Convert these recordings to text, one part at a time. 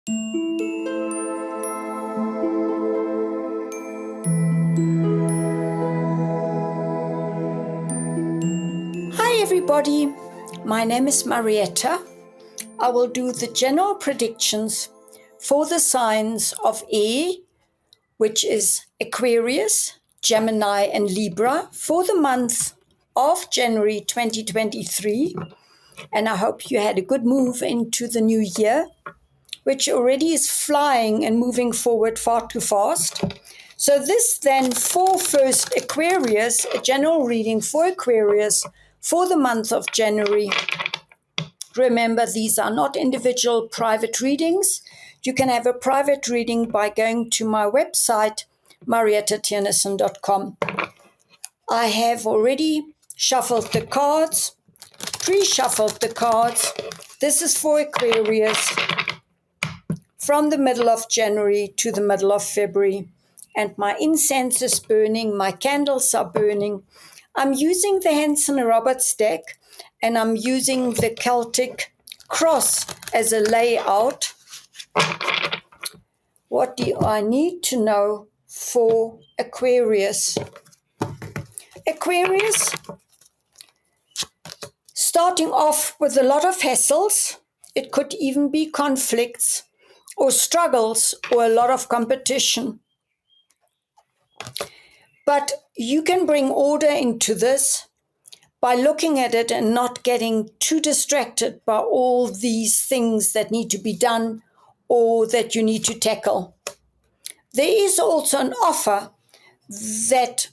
Hi everybody, my name is Marietta. I will do the general predictions for the signs of air, which is Aquarius, Gemini and Libra for the month of January 2023. And I hope you had a good move into the new year, which already is flying and moving forward far too fast. So this then for first Aquarius, a general reading for Aquarius for the month of January. Remember, these are not individual private readings. You can have a private reading by going to my website, mariettatiernissen.com. I have already shuffled the cards, pre-shuffled the cards. This is for Aquarius from the middle of January to the middle of February. And my incense is burning, my candles are burning. I'm using the Hanson Roberts deck, and I'm using the Celtic cross as a layout. What do I need to know for Aquarius? Aquarius, starting off with a lot of hassles. It could even be conflicts or struggles or a lot of competition. But you can bring order into this by looking at it and not getting too distracted by all these things that need to be done or that you need to tackle. There is also an offer that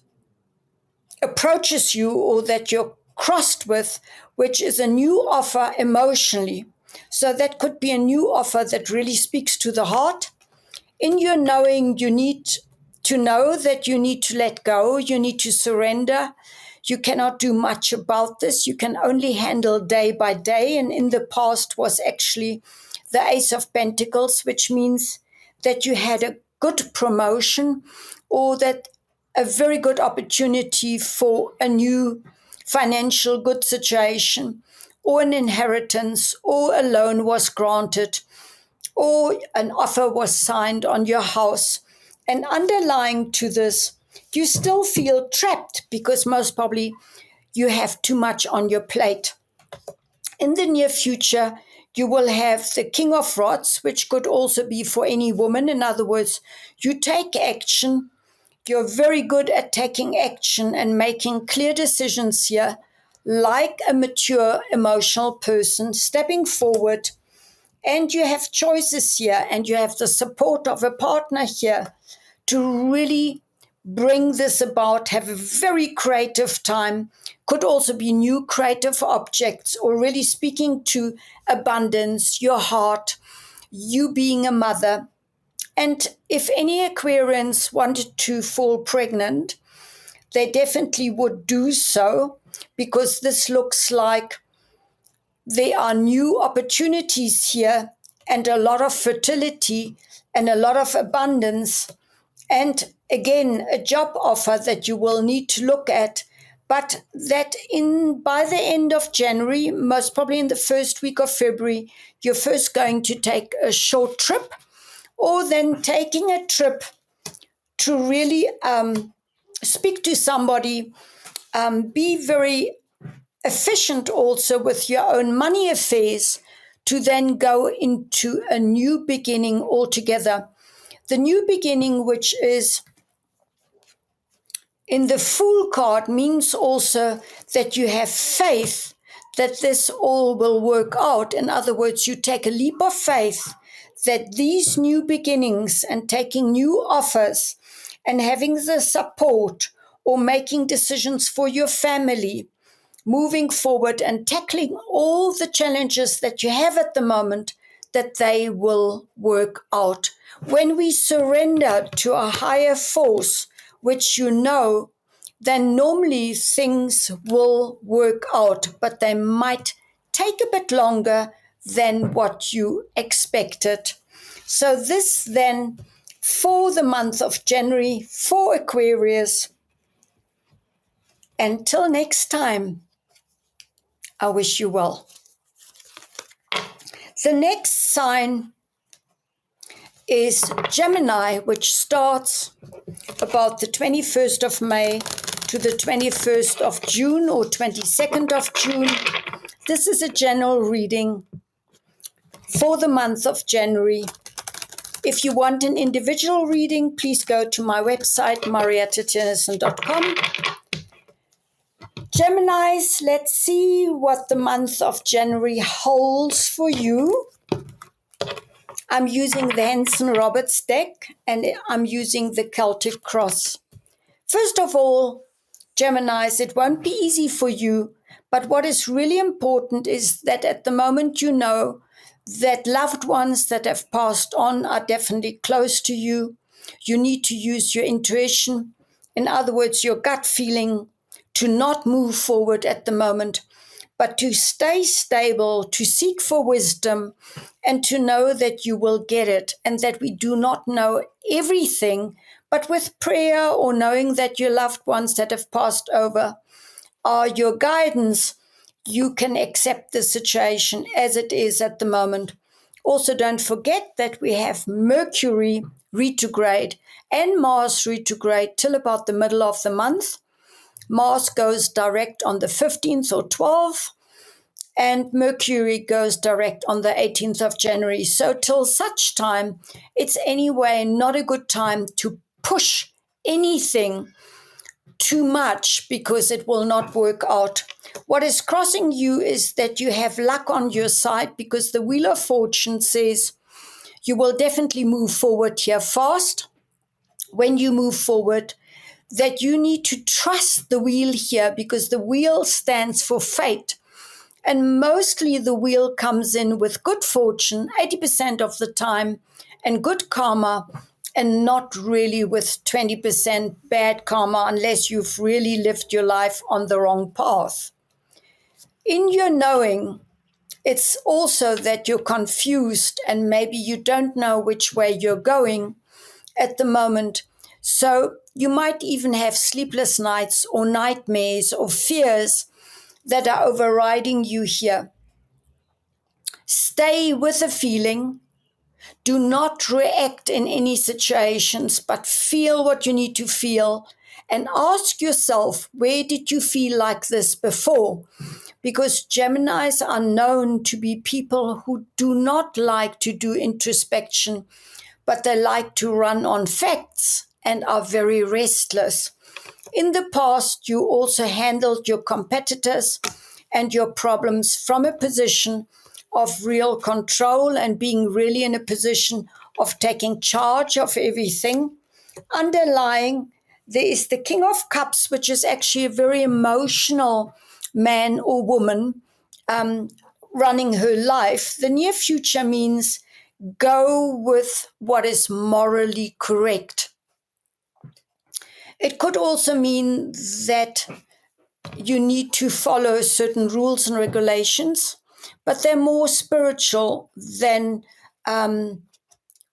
approaches you or that you're crossed with, which is a new offer emotionally. So that could be a new offer that really speaks to the heart. In your knowing, you need to know that you need to let go, you need to surrender. You cannot do much about this. You can only handle day by day. And in the past was actually the Ace of Pentacles, which means that you had a good promotion or that a very good opportunity for a new financial good situation or an inheritance or a loan was granted or an offer was signed on your house. And underlying to this, you still feel trapped because most probably you have too much on your plate. In the near future, you will have the King of Rods, which could also be for any woman. In other words, you take action. You're very good at taking action and making clear decisions here, like a mature emotional person, stepping forward. And you have choices here, and you have the support of a partner here to really bring this about, have a very creative time. Could also be new creative objects or really speaking to abundance, your heart, you being a mother. And if any Aquarians wanted to fall pregnant, they definitely would do so because this looks like there are new opportunities here and a lot of fertility and a lot of abundance. And again, a job offer that you will need to look at, but that by the end of January, most probably in the first week of February, you're first going to take a short trip or then taking a trip to really speak to somebody, be very efficient also with your own money affairs to then go into a new beginning altogether. The new beginning, which is in the Fool card, means also that you have faith that this all will work out. In other words, you take a leap of faith that these new beginnings and taking new offers and having the support or making decisions for your family, moving forward and tackling all the challenges that you have at the moment, that they will work out. When we surrender to a higher force, which you know, then normally things will work out, but they might take a bit longer than what you expected. So this then for the month of January for Aquarius. Until next time, I wish you well. The next sign is Gemini, which starts about the 21st of May to the 21st of June or 22nd of June. This is a general reading for the month of January. If you want an individual reading, please go to my website, mariettetennyson.com. Geminis, let's see what the month of January holds for you. I'm using the Henson Roberts deck, and I'm using the Celtic Cross. First of all, Geminis, it won't be easy for you, but what is really important is that at the moment you know that loved ones that have passed on are definitely close to you. You need to use your intuition, in other words, your gut feeling, to not move forward at the moment, but to stay stable, to seek for wisdom, and to know that you will get it, and that we do not know everything, but with prayer or knowing that your loved ones that have passed over are your guidance, you can accept the situation as it is at the moment. Also, don't forget that we have Mercury retrograde and Mars retrograde till about the middle of the month. Mars goes direct on the 15th or 12th, and Mercury goes direct on the 18th of January. So till such time, it's anyway not a good time to push anything too much because it will not work out. What is crossing you is that you have luck on your side because the Wheel of Fortune says you will definitely move forward here fast. When you move forward, that you need to trust the wheel here because the wheel stands for fate. And mostly the wheel comes in with good fortune 80% of the time and good karma, and not really with 20% bad karma unless you've really lived your life on the wrong path. In your knowing, it's also that you're confused and maybe you don't know which way you're going at the moment. So you might even have sleepless nights or nightmares or fears that are overriding you here. Stay with the feeling. Do not react in any situations, but feel what you need to feel and ask yourself, where did you feel like this before? Because Geminis are known to be people who do not like to do introspection, but they like to run on facts and are very restless. In the past, you also handled your competitors and your problems from a position of real control and being really in a position of taking charge of everything. Underlying, there is the King of Cups, which is actually a very emotional man or woman running her life. The near future means go with what is morally correct. It could also mean that you need to follow certain rules and regulations, but they're more spiritual than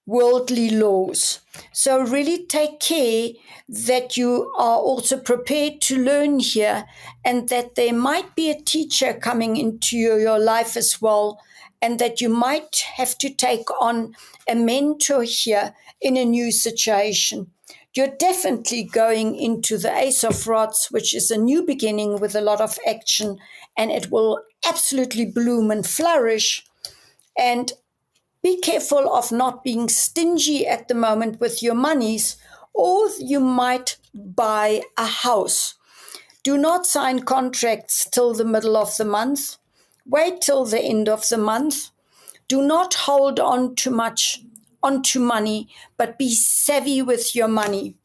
worldly laws. So really take care that you are also prepared to learn here, and that there might be a teacher coming into your life as well, and that you might have to take on a mentor here in a new situation. You're definitely going into the Ace of Rods, which is a new beginning with a lot of action, and it will absolutely bloom and flourish. And be careful of not being stingy at the moment with your monies, or you might buy a house. Do not sign contracts till the middle of the month. Wait till the end of the month. Do not hold on too much onto money, but be savvy with your money.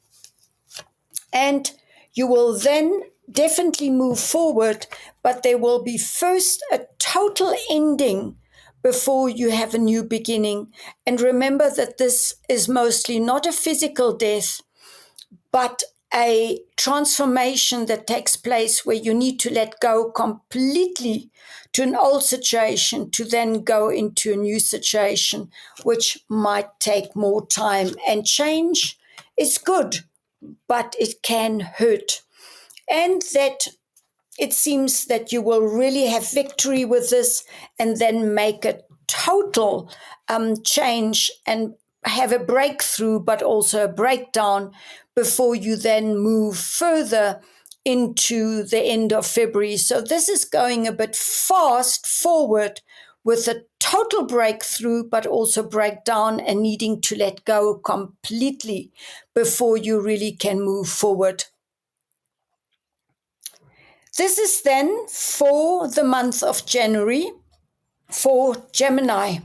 And you will then definitely move forward, but there will be first a total ending before you have a new beginning. And remember that this is mostly not a physical death, but a transformation that takes place where you need to let go completely to an old situation to then go into a new situation, which might take more time. And change is good, but it can hurt. And that it seems that you will really have victory with this and then make a total change and have a breakthrough, but also a breakdown before you then move further into the end of February. So this is going a bit fast forward with a total breakthrough, but also breakdown and needing to let go completely before you really can move forward. This is then for the month of January for Gemini.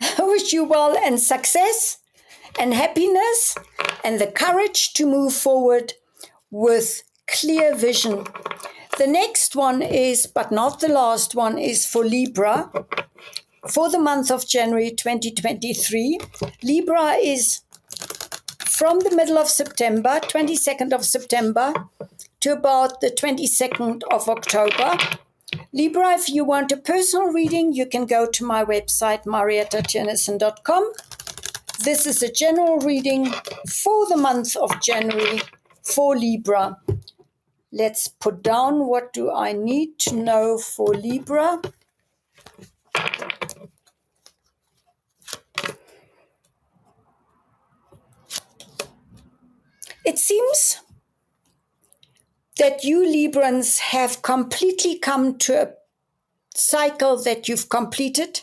I wish you well and success and happiness and the courage to move forward with clear vision. The next one is, but not the last one, is for Libra. For the month of January 2023, Libra is from the middle of September, 22nd of September, to about the 22nd of October. Libra, if you want a personal reading, you can go to my website, mariettatjennison.com. This is a general reading for the month of January for Libra. Let's put down what do I need to know for Libra. It seems that you Librans have completely come to a cycle that you've completed.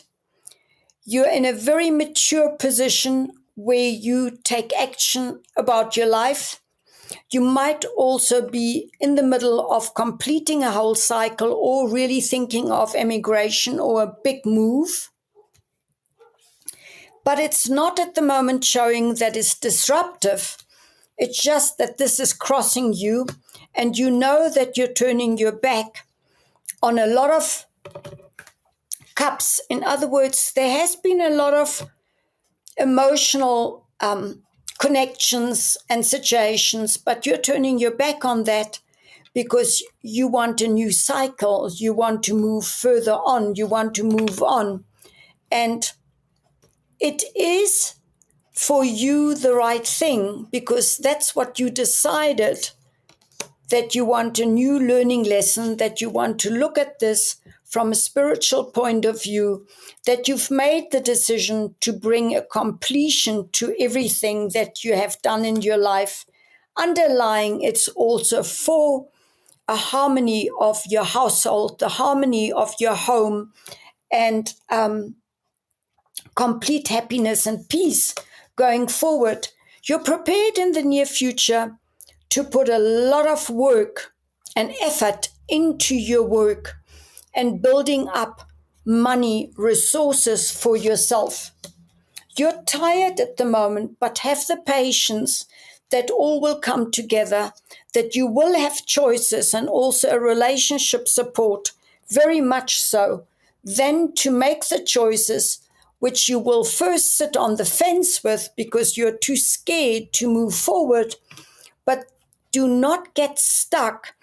You're in a very mature position where you take action about your life. You might also be in the middle of completing a whole cycle or really thinking of emigration or a big move. But it's not at the moment showing that it's disruptive. It's just that this is crossing you and you know that you're turning your back on a lot of cups. In other words, there has been a lot of emotional connections and situations, but you're turning your back on that because you want a new cycle. You want to move further on. You want to move on. And it is for you the right thing because that's what you decided, that you want a new learning lesson, that you want to look at this from a spiritual point of view, that you've made the decision to bring a completion to everything that you have done in your life. Underlying, it's also for a harmony of your household, the harmony of your home, and complete happiness and peace going forward. You're prepared in the near future to put a lot of work and effort into your work and building up money, resources for yourself. You're tired at the moment, but have the patience that all will come together, that you will have choices and also a relationship support, very much so, then to make the choices which you will first sit on the fence with because you're too scared to move forward, but do not get stuck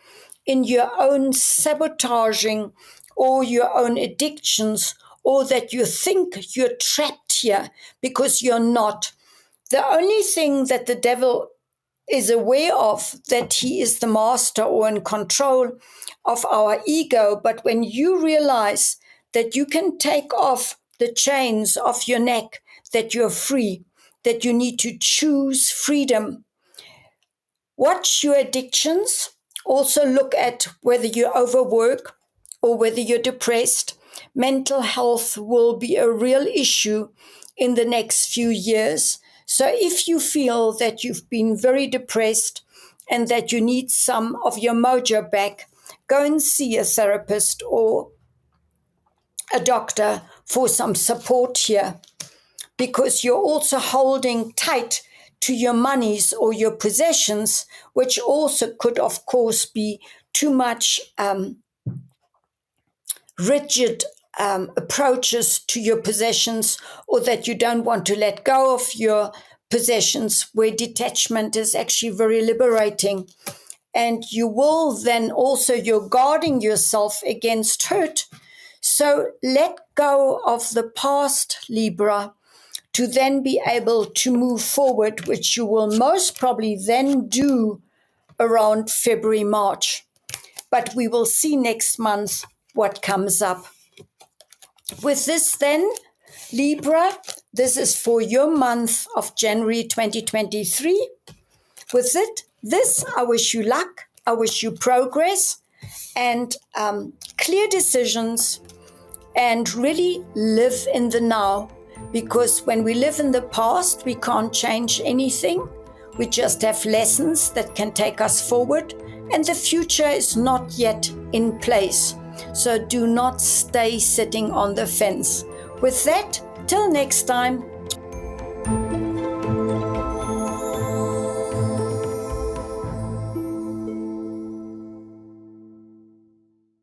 in your own sabotaging or your own addictions, or that you think you're trapped here because you're not. The only thing that the devil is aware of, that he is the master or in control of our ego. But when you realize that you can take off the chains of your neck, that you're free, that you need to choose freedom. Watch your addictions. Also look at whether you overwork or whether you're depressed. Mental health will be a real issue in the next few years. So if you feel that you've been very depressed and that you need some of your mojo back, go and see a therapist or a doctor for some support here, because you're also holding tight to your monies or your possessions, which also could, of course, be too much rigid approaches to your possessions, or that you don't want to let go of your possessions, where detachment is actually very liberating. And you will then also, you're guarding yourself against hurt. So let go of the past, Libra, to then be able to move forward, which you will most probably then do around February, March. But we will see next month what comes up. With this then, Libra, this is for your month of January 2023. With this, I wish you luck, I wish you progress and clear decisions, and really live in the now, because when we live in the past, we can't change anything. We just have lessons that can take us forward, and the future is not yet in place. So do not stay sitting on the fence. With that, till next time,